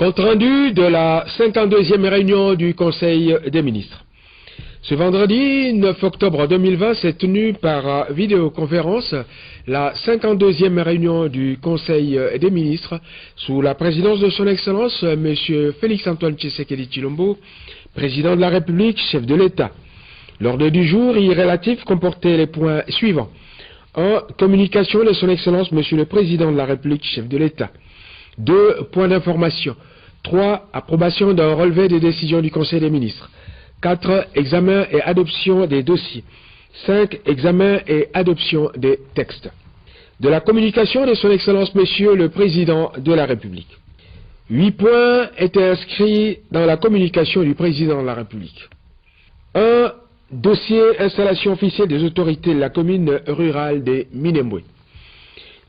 Compte rendu de la 52e réunion du Conseil des ministres. Ce vendredi 9 octobre 2020 s'est tenue par vidéoconférence la 52e réunion du Conseil des ministres sous la présidence de son Excellence M. Félix-Antoine Tshisekedi Tshilombo, président de la République, chef de l'État. L'ordre du jour y relatif comportait les points suivants. 1. Communication de son Excellence M. le Président de la République, chef de l'État. 2. Points d'information. 3. Approbation d'un relevé des décisions du Conseil des ministres. 4. Examen et adoption des dossiers. 5. Examen et adoption des textes. De la communication de son Excellence Monsieur le Président de la République. 8 points étaient inscrits dans la communication du Président de la République. 1. Dossier installation officielle des autorités de la commune rurale des Minembwe.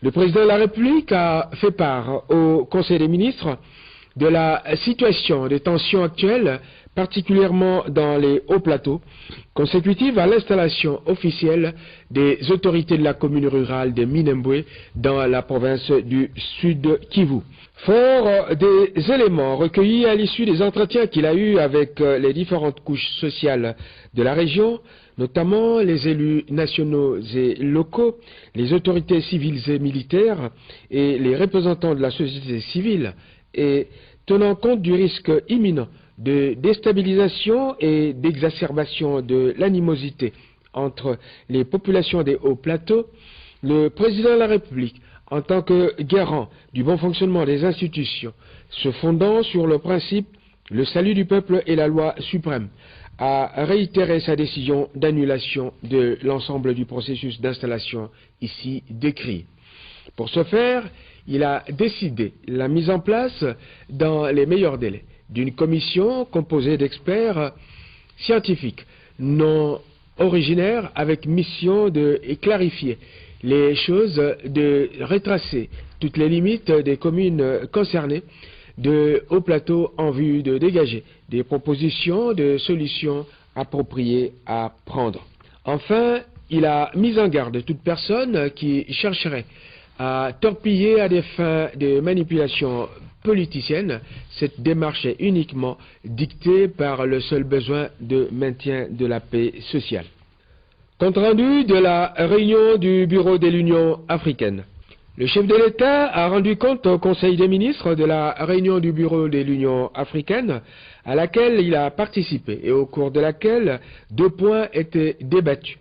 Le Président de la République a fait part au Conseil des ministres de la situation des tensions actuelles, particulièrement dans les hauts plateaux, consécutive à l'installation officielle des autorités de la commune rurale de Minembwe dans la province du Sud Kivu. Fort des éléments recueillis à l'issue des entretiens qu'il a eus avec les différentes couches sociales de la région, notamment les élus nationaux et locaux, les autorités civiles et militaires et les représentants de la société civile, et tenant compte du risque imminent de déstabilisation et d'exacerbation de l'animosité entre les populations des hauts plateaux, le président de la République, en tant que garant du bon fonctionnement des institutions, se fondant sur le principe « le salut du peuple et la loi suprême », a réitéré sa décision d'annulation de l'ensemble du processus d'installation ici décrit. Pour ce faire, il a décidé la mise en place, dans les meilleurs délais, d'une commission composée d'experts scientifiques non originaires avec mission de clarifier les choses, de retracer toutes les limites des communes concernées de haut plateau en vue de dégager des propositions de solutions appropriées à prendre. Enfin, il a mis en garde toute personne qui chercherait à torpiller à des fins de manipulation politicienne. Cette démarche est uniquement dictée par le seul besoin de maintien de la paix sociale. Compte rendu de la réunion du Bureau de l'Union africaine. Le chef de l'État a rendu compte au Conseil des ministres de la réunion du Bureau de l'Union africaine à laquelle il a participé et au cours de laquelle 2 points étaient débattus.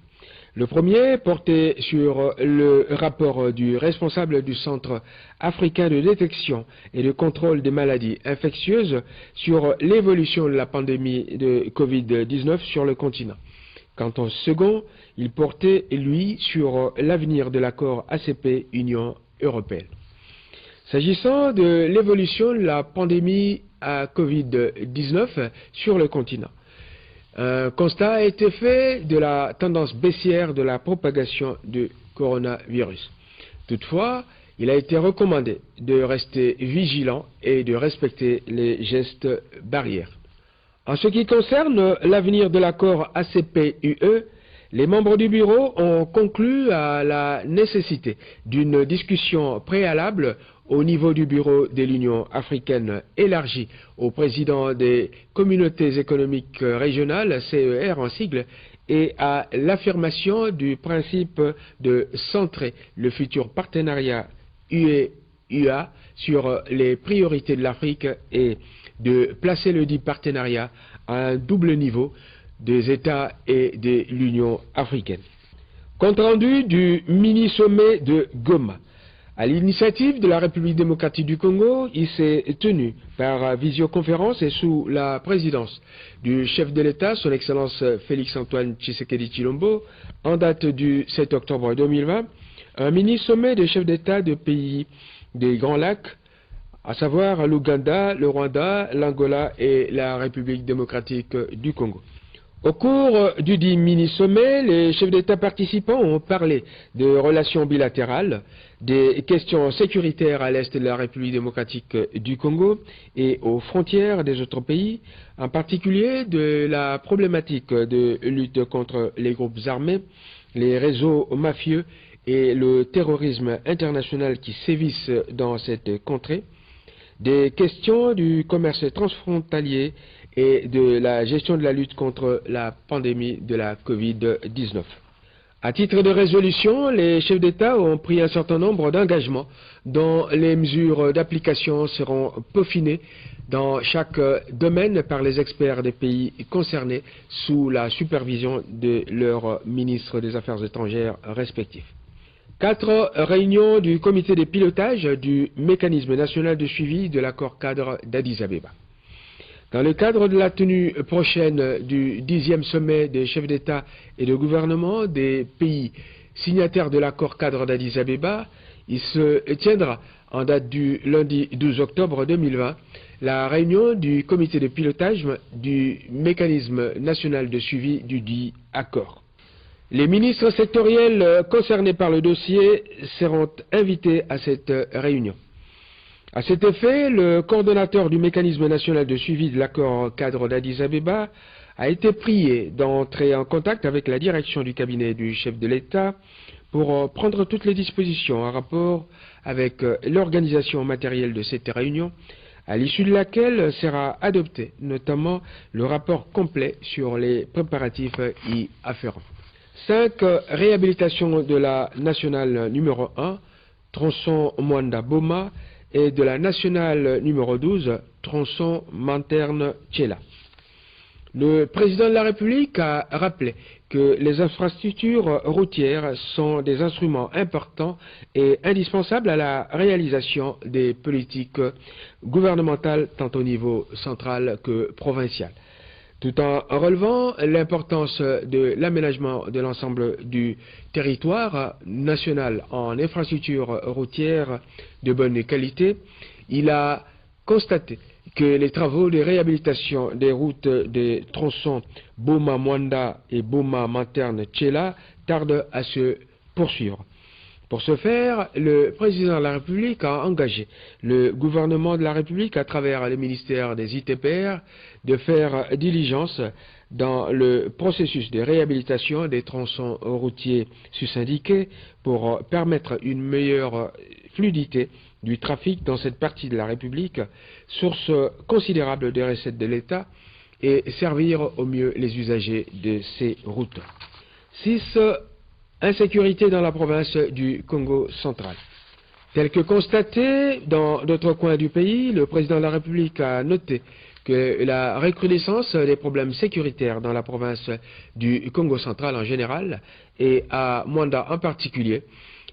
Le premier portait sur le rapport du responsable du Centre africain de détection et de contrôle des maladies infectieuses sur l'évolution de la pandémie de Covid-19 sur le continent. Quant au second, il portait, lui, sur l'avenir de l'accord ACP-Union européenne. S'agissant de l'évolution de la pandémie à Covid-19 sur le continent, un constat a été fait de la tendance baissière de la propagation du coronavirus. Toutefois, il a été recommandé de rester vigilant et de respecter les gestes barrières. En ce qui concerne l'avenir de l'accord ACP-UE, les membres du bureau ont conclu à la nécessité d'une discussion préalable au niveau du bureau de l'Union africaine élargi aux présidents des communautés économiques régionales, CER en sigle, et à l'affirmation du principe de centrer le futur partenariat UE-UA sur les priorités de l'Afrique et de placer le dit partenariat à un double niveau des États et de l'Union africaine. Compte rendu du mini-sommet de Goma. À l'initiative de la République démocratique du Congo, il s'est tenu par visioconférence et sous la présidence du chef de l'État, son Excellence Félix-Antoine Tshisekedi Tshilombo, en date du 7 octobre 2020, un mini-sommet des chefs d'État de pays des Grands Lacs, à savoir l'Ouganda, le Rwanda, l'Angola et la République démocratique du Congo. Au cours du dit mini-sommet, les chefs d'État participants ont parlé de relations bilatérales, des questions sécuritaires à l'est de la République démocratique du Congo et aux frontières des autres pays, en particulier de la problématique de lutte contre les groupes armés, les réseaux mafieux et le terrorisme international qui sévissent dans cette contrée, des questions du commerce transfrontalier et de la gestion de la lutte contre la pandémie de la Covid-19. À titre de résolution, les chefs d'État ont pris un certain nombre d'engagements dont les mesures d'application seront peaufinées dans chaque domaine par les experts des pays concernés sous la supervision de leurs ministres des Affaires étrangères respectifs. 4 réunions du comité de pilotage du mécanisme national de suivi de l'accord cadre d'Addis Abeba. Dans le cadre de la tenue prochaine du 10e sommet des chefs d'État et de gouvernement des pays signataires de l'accord cadre d'Addis Abeba, il se tiendra en date du lundi 12 octobre 2020 la réunion du comité de pilotage du mécanisme national de suivi du dit accord. Les ministres sectoriels concernés par le dossier seront invités à cette réunion. À cet effet, le coordonnateur du mécanisme national de suivi de l'accord cadre d'Addis Abeba a été prié d'entrer en contact avec la direction du cabinet du chef de l'État pour prendre toutes les dispositions en rapport avec l'organisation matérielle de cette réunion, à l'issue de laquelle sera adopté notamment le rapport complet sur les préparatifs y afférents. 5 réhabilitations de la nationale numéro 1, tronçon Mwanda-Boma, et de la nationale numéro 12, tronçon Manterne-Tchela. Le président de la République a rappelé que les infrastructures routières sont des instruments importants et indispensables à la réalisation des politiques gouvernementales tant au niveau central que provincial, tout en relevant l'importance de l'aménagement de l'ensemble du territoire national en infrastructures routières de bonne qualité. Il a constaté que les travaux de réhabilitation des routes des tronçons Boma-Mwanda et Boma-Manterne-Tchela tardent à se poursuivre. Pour ce faire, le président de la République a engagé le gouvernement de la République, à travers le ministère des ITPR, de faire diligence dans le processus de réhabilitation des tronçons routiers sus-indiqués pour permettre une meilleure fluidité du trafic dans cette partie de la République, source considérable de recettes de l'État, et servir au mieux les usagers de ces routes. 6. Insécurité dans la province du Congo central. Tel que constaté dans d'autres coins du pays, le président de la République a noté que la recrudescence des problèmes sécuritaires dans la province du Congo central en général et à Mwanda en particulier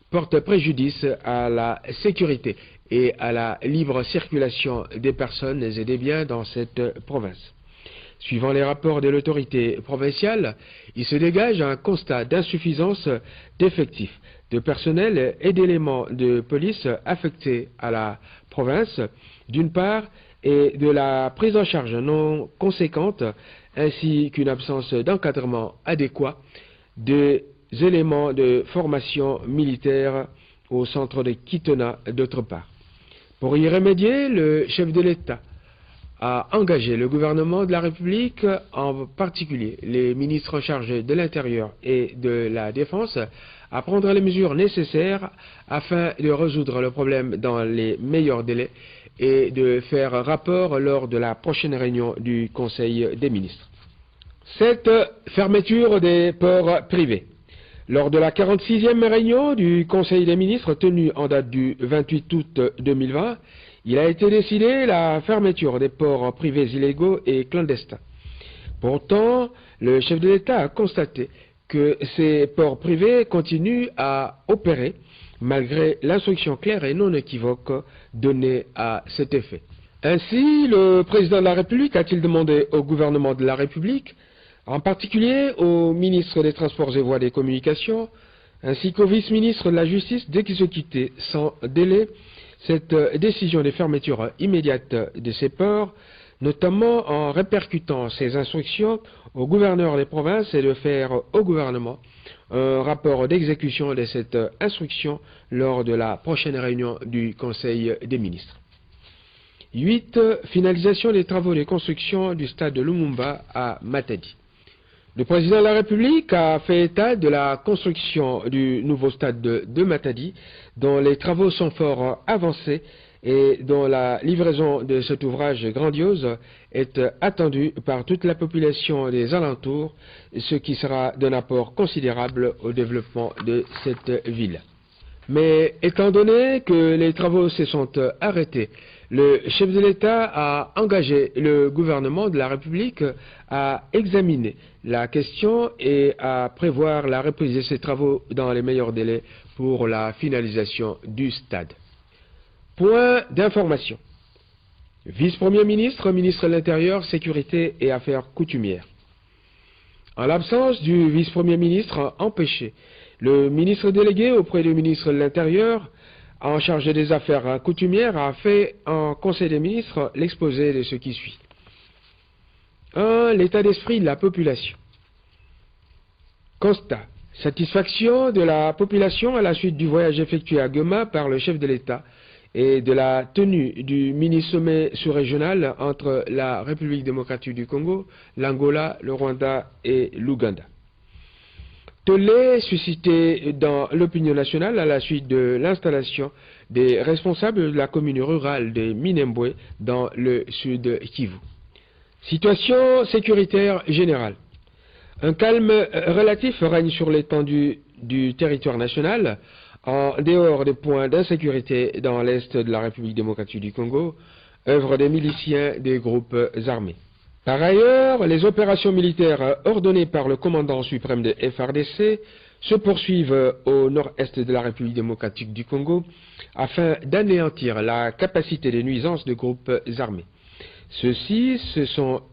porte préjudice à la sécurité et à la libre circulation des personnes et des biens dans cette province. Suivant les rapports de l'autorité provinciale, il se dégage un constat d'insuffisance d'effectifs, de personnel et d'éléments de police affectés à la province, d'une part, et de la prise en charge non conséquente, ainsi qu'une absence d'encadrement adéquat des éléments de formation militaire au centre de Kitona, d'autre part. Pour y remédier, le chef de l'État a engagé le gouvernement de la République, en particulier les ministres en charge de l'Intérieur et de la Défense, à prendre les mesures nécessaires afin de résoudre le problème dans les meilleurs délais et de faire rapport lors de la prochaine réunion du Conseil des ministres. 7. Fermeture des ports privés. Lors de la 46e réunion du Conseil des ministres tenue en date du 28 août 2020, il a été décidé la fermeture des ports privés illégaux et clandestins. Pourtant, le chef de l'État a constaté que ces ports privés continuent à opérer malgré l'instruction claire et non équivoque donnée à cet effet. Ainsi, le président de la République a-t-il demandé au gouvernement de la République, en particulier au ministre des Transports et Voies des Communications, ainsi qu'au vice-ministre de la Justice, d'exécuter sans délai cette décision de fermeture immédiate de ces ports, notamment en répercutant ces instructions au gouverneur des provinces et de faire au gouvernement un rapport d'exécution de cette instruction lors de la prochaine réunion du Conseil des ministres. 8. Finalisation des travaux de construction du stade de Lumumba à Matadi. Le président de la République a fait état de la construction du nouveau stade de Matadi, dont les travaux sont fort avancés et dont la livraison de cet ouvrage grandiose est attendue par toute la population des alentours, ce qui sera d'un apport considérable au développement de cette ville. Mais étant donné que les travaux se sont arrêtés, le chef de l'État a engagé le gouvernement de la République à examiner la question et à prévoir la reprise de ces travaux dans les meilleurs délais pour la finalisation du stade. Point d'information. Vice-premier ministre, ministre de l'Intérieur, Sécurité et Affaires coutumières. En l'absence du vice-premier ministre empêché, le ministre délégué auprès du ministre de l'Intérieur, en charge des affaires coutumières, a fait en Conseil des ministres l'exposé de ce qui suit. 1. L'état d'esprit de la population. Constat. Satisfaction de la population à la suite du voyage effectué à Goma par le chef de l'État et de la tenue du mini-sommet sous-régional entre la République démocratique du Congo, l'Angola, le Rwanda et l'Ouganda. Tollé suscité dans l'opinion nationale à la suite de l'installation des responsables de la commune rurale de Minembwe dans le sud Kivu. Situation sécuritaire générale. Un calme relatif règne sur l'étendue du territoire national, en dehors des points d'insécurité dans l'est de la République démocratique du Congo, œuvre des miliciens des groupes armés. Par ailleurs, les opérations militaires ordonnées par le commandant suprême de FARDC se poursuivent au nord-est de la République démocratique du Congo afin d'anéantir la capacité de nuisance de groupes armés. Ceux-ci se sont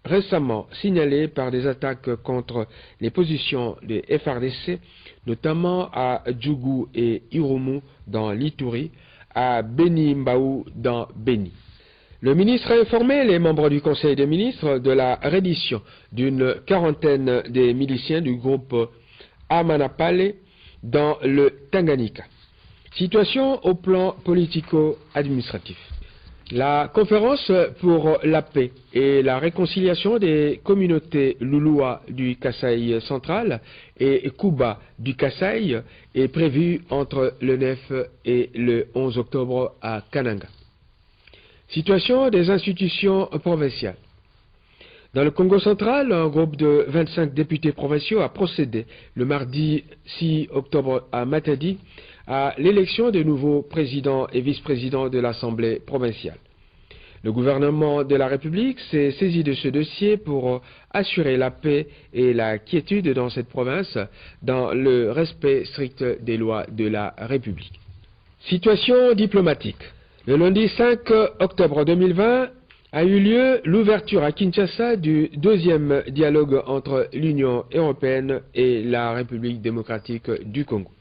récemment signalés par des attaques contre les positions de FARDC, notamment à Djougou et Irumu dans l'Ituri, à Beni Mbau dans Beni. Le ministre a informé les membres du Conseil des ministres de la reddition d'une quarantaine des miliciens du groupe Amanapale dans le Tanganyika. Situation au plan politico-administratif. La conférence pour la paix et la réconciliation des communautés Lulua du Kasaï central et Kuba du Kasaï est prévue entre le 9 et le 11 octobre à Kananga. Situation des institutions provinciales. Dans le Congo central, un groupe de 25 députés provinciaux a procédé le mardi 6 octobre à Matadi à l'élection de nouveaux présidents et vice-présidents de l'Assemblée provinciale. Le gouvernement de la République s'est saisi de ce dossier pour assurer la paix et la quiétude dans cette province dans le respect strict des lois de la République. Situation diplomatique. Le lundi 5 octobre 2020 a eu lieu l'ouverture à Kinshasa du deuxième dialogue entre l'Union européenne et la République démocratique du Congo.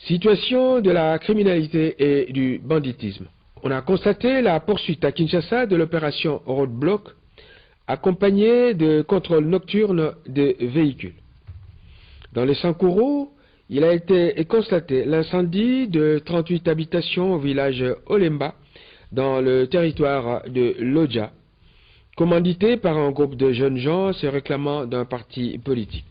Situation de la criminalité et du banditisme. On a constaté la poursuite à Kinshasa de l'opération Roadblock, accompagnée de contrôles nocturnes de véhicules. Dans les Sankourou, il a été constaté l'incendie de 38 habitations au village Olemba, dans le territoire de Lodja, commandité par un groupe de jeunes gens se réclamant d'un parti politique.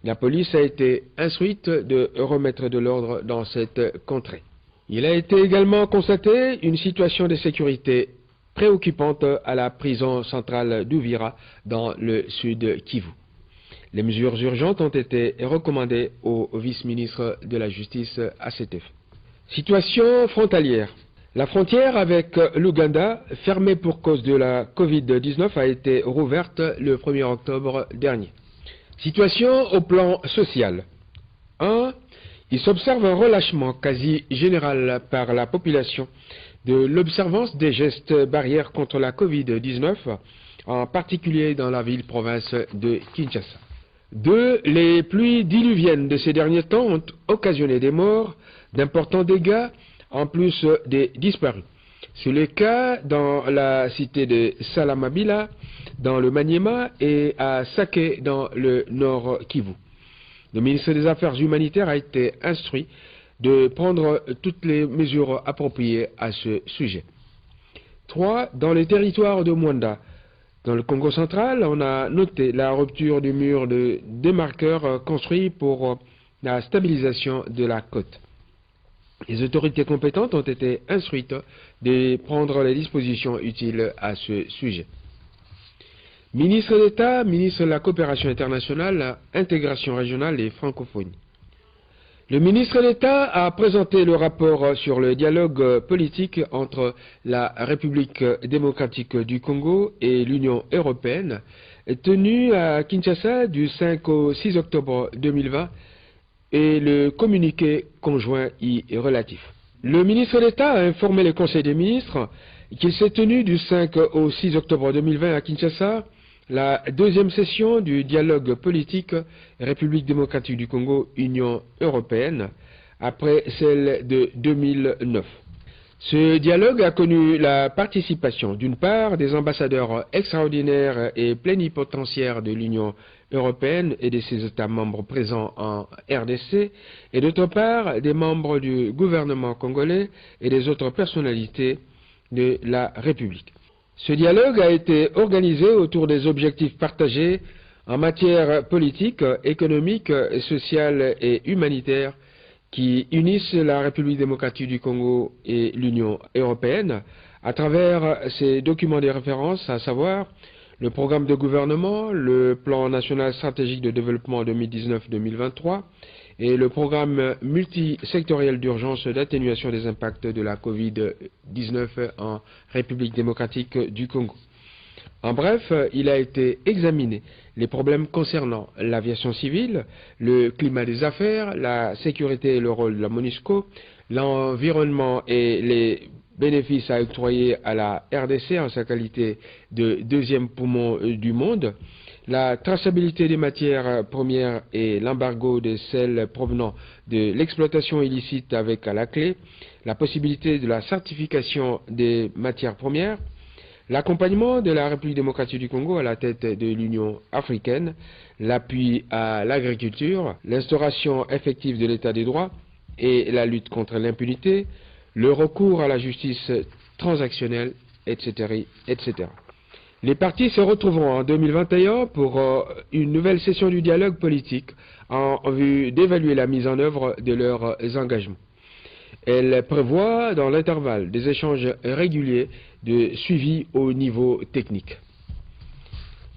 La police a été instruite de remettre de l'ordre dans cette contrée. Il a été également constaté une situation de sécurité préoccupante à la prison centrale d'Ouvira dans le sud Kivu. Les mesures urgentes ont été recommandées au vice-ministre de la Justice à cet effet. Situation frontalière. La frontière avec l'Ouganda, fermée pour cause de la Covid-19, a été rouverte le 1er octobre dernier. Situation au plan social. 1. Il s'observe un relâchement quasi général par la population de l'observance des gestes barrières contre la Covid-19, en particulier dans la ville-province de Kinshasa. 2. Les pluies diluviennes de ces derniers temps ont occasionné des morts, d'importants dégâts, en plus des disparus. C'est le cas dans la cité de Salamabila, dans le Maniema, et à Sake, dans le nord Kivu. Le ministre des Affaires humanitaires a été instruit de prendre toutes les mesures appropriées à ce sujet. 3. Dans les territoires de Mwanda, dans le Congo central, on a noté la rupture du mur de démarqueur construit pour la stabilisation de la côte. Les autorités compétentes ont été instruites de prendre les dispositions utiles à ce sujet. Ministre d'État, ministre de la Coopération internationale, intégration régionale et francophonie. Le ministre d'État a présenté le rapport sur le dialogue politique entre la République démocratique du Congo et l'Union européenne, tenu à Kinshasa du 5 au 6 octobre 2020, et le communiqué conjoint y relatif. Le ministre d'État a informé le Conseil des ministres qu'il s'est tenu du 5 au 6 octobre 2020 à Kinshasa la deuxième session du dialogue politique République démocratique du Congo-Union européenne, après celle de 2009. Ce dialogue a connu la participation d'une part des ambassadeurs extraordinaires et plénipotentiaires de l'Union européenne et de ses États membres présents en RDC, et d'autre part des membres du gouvernement congolais et des autres personnalités de la République. Ce dialogue a été organisé autour des objectifs partagés en matière politique, économique, sociale et humanitaire qui unissent la République démocratique du Congo et l'Union européenne à travers ces documents de référence, à savoir le programme de gouvernement, le plan national stratégique de développement 2019-2023 et le programme multisectoriel d'urgence d'atténuation des impacts de la Covid-19 en République démocratique du Congo. En bref, il a été examiné les problèmes concernant l'aviation civile, le climat des affaires, la sécurité et le rôle de la MONUSCO, l'environnement et les bénéfices à octroyer à la RDC en sa qualité de deuxième poumon du monde, la traçabilité des matières premières et l'embargo de celles provenant de l'exploitation illicite avec à la clé, la possibilité de la certification des matières premières, l'accompagnement de la République démocratique du Congo à la tête de l'Union africaine, l'appui à l'agriculture, l'instauration effective de l'état des droits et la lutte contre l'impunité, le recours à la justice transactionnelle, etc., etc. Les partis se retrouveront en 2021 pour une nouvelle session du dialogue politique en vue d'évaluer la mise en œuvre de leurs engagements. Elle prévoit dans l'intervalle des échanges réguliers de suivi au niveau technique.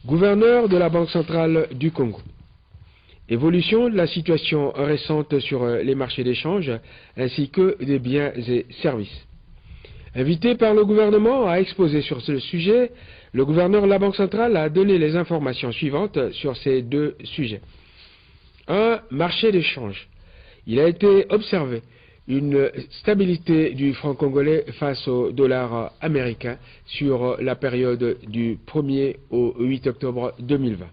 Gouverneur de la Banque centrale du Congo. Évolution de la situation récente sur les marchés d'échange ainsi que des biens et services. Invité par le gouvernement à exposer sur ce sujet, le gouverneur de la Banque centrale a donné les informations suivantes sur ces deux sujets. 1. Marché d'échange. Il a été observé une stabilité du franc congolais face au dollar américain sur la période du 1er au 8 octobre 2020.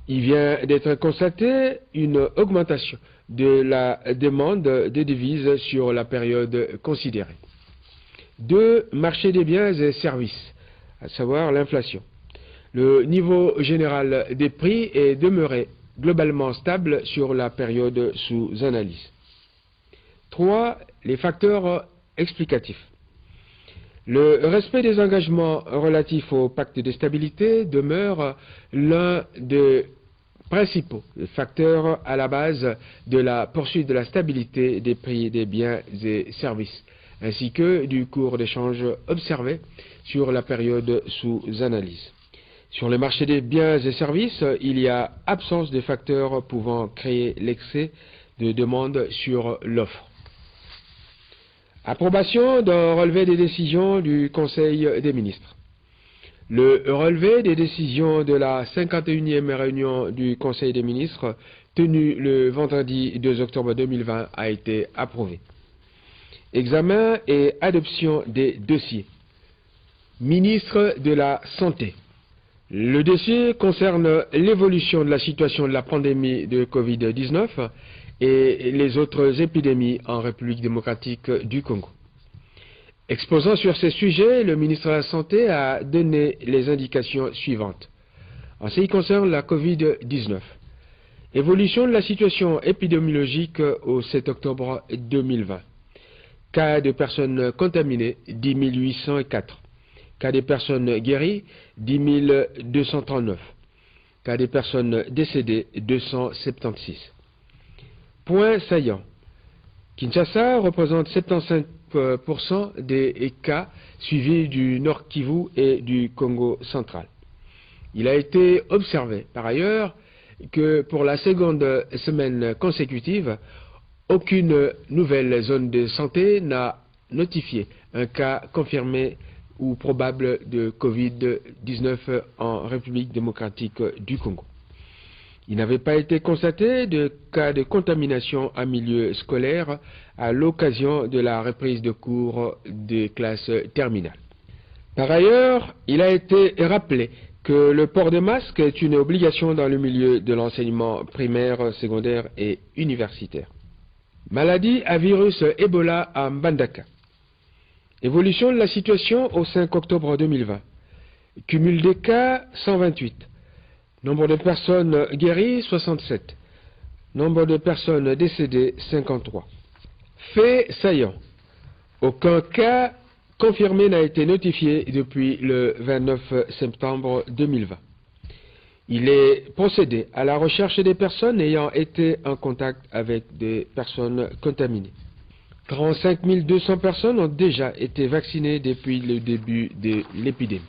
Il vient d'être constaté une augmentation de la demande de devises sur la période considérée. 2. Marché des biens et services, à savoir l'inflation. Le niveau général des prix est demeuré globalement stable sur la période sous analyse. 3. Les facteurs explicatifs. Le respect des engagements relatifs au pacte de stabilité demeure l'un des principaux facteurs à la base de la poursuite de la stabilité des prix des biens et services, ainsi que du cours d'échange observé sur la période sous analyse. Sur le marché des biens et services, il y a absence de facteurs pouvant créer l'excès de demande sur l'offre. Approbation d'un relevé des décisions du Conseil des ministres. Le relevé des décisions de la 51e réunion du Conseil des ministres, tenue le vendredi 2 octobre 2020, a été approuvé. Examen et adoption des dossiers. Ministre de la Santé. Le dossier concerne l'évolution de la situation de la pandémie de Covid-19 et les autres épidémies en République démocratique du Congo. Exposant sur ces sujets, le ministre de la Santé a donné les indications suivantes. En ce qui concerne la Covid-19, évolution de la situation épidémiologique au 7 octobre 2020. Cas de personnes contaminées, 10 804. Cas de personnes guéries, 10 239. Cas de personnes décédées, 276. Point saillant. Kinshasa représente 75% des cas suivis du Nord Kivu et du Congo central. Il a été observé par ailleurs que pour la seconde semaine consécutive, aucune nouvelle zone de santé n'a notifié un cas confirmé ou probable de Covid-19 en République démocratique du Congo. Il n'avait pas été constaté de cas de contamination en milieu scolaire à l'occasion de la reprise de cours des classes terminales. Par ailleurs, il a été rappelé que le port de masque est une obligation dans le milieu de l'enseignement primaire, secondaire et universitaire. Maladie à virus Ebola à Mbandaka. Évolution de la situation au 5 octobre 2020. Cumul des cas 128. Nombre de personnes guéries 67. Nombre de personnes décédées 53. Fait saillant. Aucun cas confirmé n'a été notifié depuis le 29 septembre 2020. Il est procédé à la recherche des personnes ayant été en contact avec des personnes contaminées. 35 200 personnes ont déjà été vaccinées depuis le début de l'épidémie.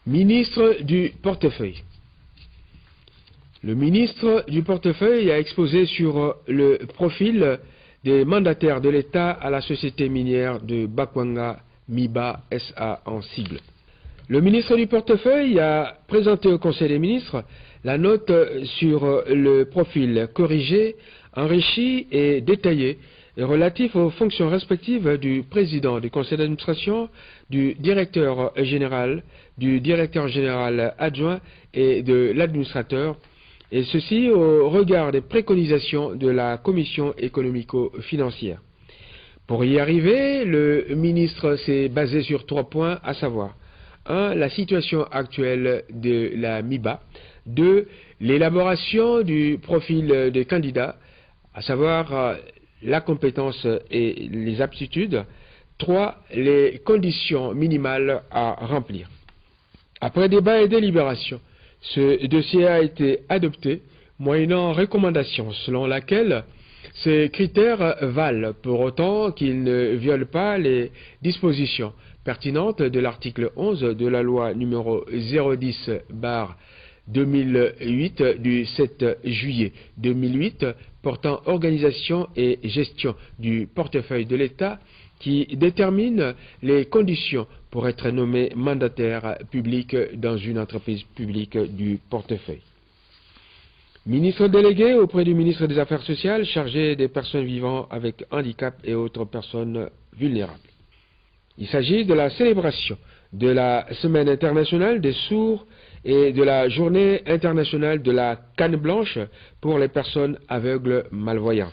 Ministre du portefeuille. Le ministre du portefeuille a exposé sur le profil des mandataires de l'État à la société minière de Bakwanga Miba SA en sigle. Le ministre du portefeuille a présenté au Conseil des ministres la note sur le profil corrigé, enrichi et détaillé relatif aux fonctions respectives du président du conseil d'administration, du directeur général adjoint et de l'administrateur, et ceci au regard des préconisations de la commission économico-financière. Pour y arriver, le ministre s'est basé sur 3 points, à savoir 1. La situation actuelle de la MIBA. 2. L'élaboration du profil des candidats, à savoir la compétence et les aptitudes. 3. Les conditions minimales à remplir. Après débat et délibération, ce dossier a été adopté moyennant recommandation selon laquelle ces critères valent pour autant qu'ils ne violent pas les dispositions pertinentes de l'article 11 de la loi numéro 010/2008 du 7 juillet 2008 portant organisation et gestion du portefeuille de l'État qui détermine les conditions pour être nommé mandataire public dans une entreprise publique du portefeuille. Ministre délégué auprès du ministre des Affaires sociales chargé des personnes vivant avec handicap et autres personnes vulnérables. Il s'agit de la célébration de la Semaine internationale des sourds et de la Journée internationale de la canne blanche pour les personnes aveugles malvoyantes.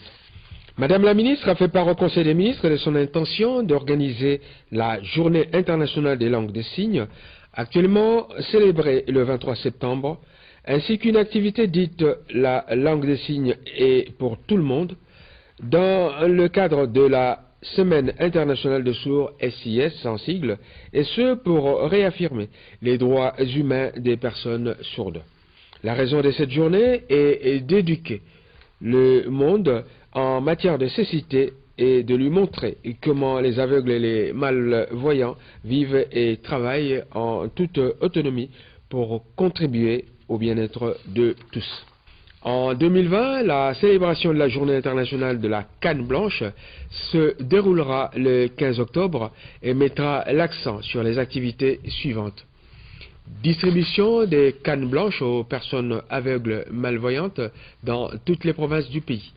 Madame la ministre a fait part au Conseil des ministres de son intention d'organiser la Journée internationale des langues des signes, actuellement célébrée le 23 septembre, ainsi qu'une activité dite la langue des signes est pour tout le monde, dans le cadre de la Semaine internationale de sourds SIS en sigle, et ce pour réaffirmer les droits humains des personnes sourdes. La raison de cette journée est d'éduquer le monde en matière de cécité et de lui montrer comment les aveugles et les malvoyants vivent et travaillent en toute autonomie pour contribuer au bien-être de tous. En 2020, la célébration de la Journée internationale de la canne blanche se déroulera le 15 octobre et mettra l'accent sur les activités suivantes. Distribution des cannes blanches aux personnes aveugles malvoyantes dans toutes les provinces du pays.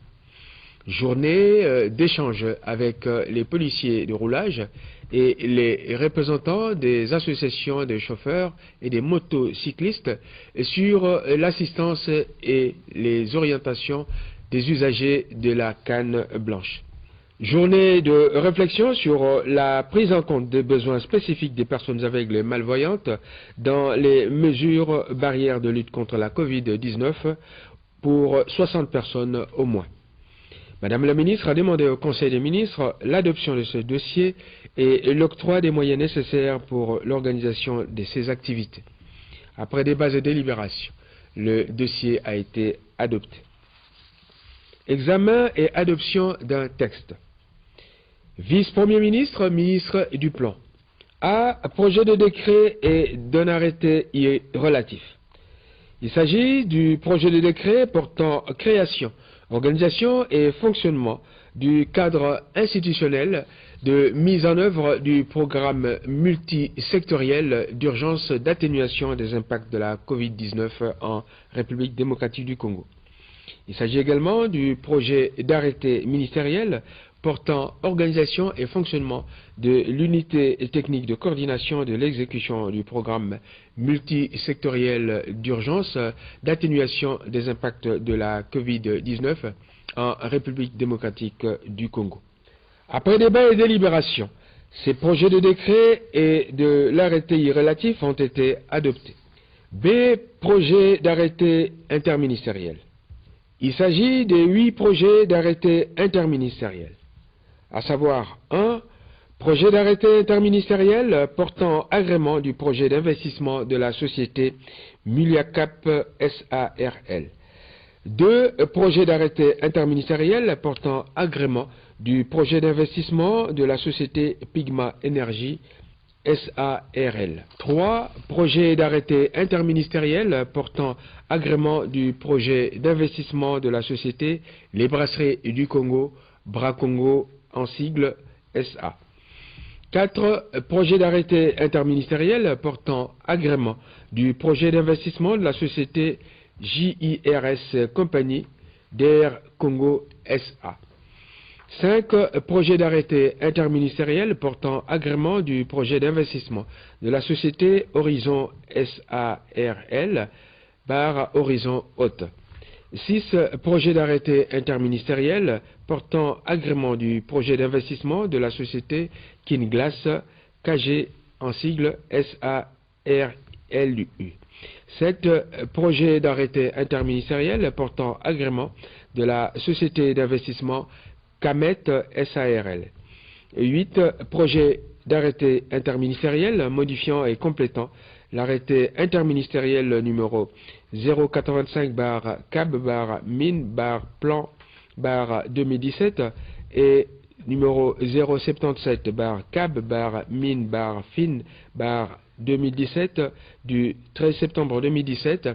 Journée d'échange avec les policiers de roulage et les représentants des associations de chauffeurs et des motocyclistes sur l'assistance et les orientations des usagers de la canne blanche. Journée de réflexion sur la prise en compte des besoins spécifiques des personnes aveugles et malvoyantes dans les mesures barrières de lutte contre la Covid-19 pour 60 personnes au moins. Madame la ministre a demandé au Conseil des ministres l'adoption de ce dossier et l'octroi des moyens nécessaires pour l'organisation de ces activités. Après débats et délibérations, le dossier a été adopté. Examen et adoption d'un texte. Vice-premier ministre, ministre du Plan. A. Projet de décret et d'un arrêté y relatif. Il s'agit du projet de décret portant création, organisation et fonctionnement du cadre institutionnel de mise en œuvre du programme multisectoriel d'urgence d'atténuation des impacts de la Covid-19 en République démocratique du Congo. Il s'agit également du projet d'arrêté ministériel portant organisation et fonctionnement de l'unité technique de coordination de l'exécution du programme multisectoriel d'urgence d'atténuation des impacts de la Covid-19 en République démocratique du Congo. Après débat et délibération, ces projets de décret et de l'arrêté relatif ont été adoptés. B. Projet d'arrêté interministériel. Il s'agit des 8 projets d'arrêté interministériel, à savoir 1. Projet d'arrêté interministériel portant agrément du projet d'investissement de la société Muliacap SARL. 2. Projet d'arrêté interministériel portant agrément du projet d'investissement de la société Pigma Énergie SARL. 3. Projet d'arrêté interministériel portant agrément du projet d'investissement de la société Les Brasseries du Congo, Bracongo en sigle SA. 4. Projet d'arrêté interministériel portant agrément du projet d'investissement de la société JIRS Compagnie d'Air Congo SA. 5. Projet d'arrêté interministériel portant agrément du projet d'investissement de la société Horizon SARL / Horizon Haute. 6. Projet d'arrêté interministériel portant agrément du projet d'investissement de la société Kinglass KG en sigle SARLU. 7. Projet d'arrêté interministériel portant agrément de la société d'investissement Camet SARL. 8. Projet d'arrêté interministériel modifiant et complétant l'arrêté interministériel numéro 085-CAB-MIN-PLAN-2017 et numéro 077-CAB-MIN-FIN-2017 du 13 septembre 2017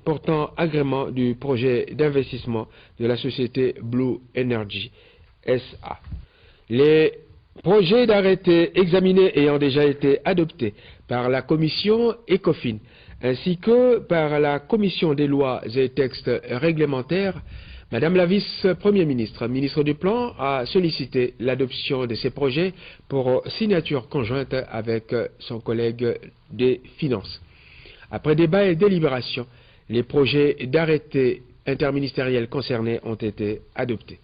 portant agrément du projet d'investissement de la société Blue Energy SA. Les projets d'arrêté examinés ayant déjà été adoptés par la commission ECOFIN ainsi que par la commission des lois et textes réglementaires, Madame la vice-première ministre, ministre du Plan, a sollicité l'adoption de ces projets pour signature conjointe avec son collègue des Finances. Après débat et délibération, les projets d'arrêté interministériels concernés ont été adoptés.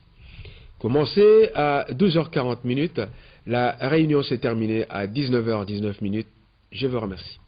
Commencé à 12h40, la réunion s'est terminée à 19h19. Je vous remercie.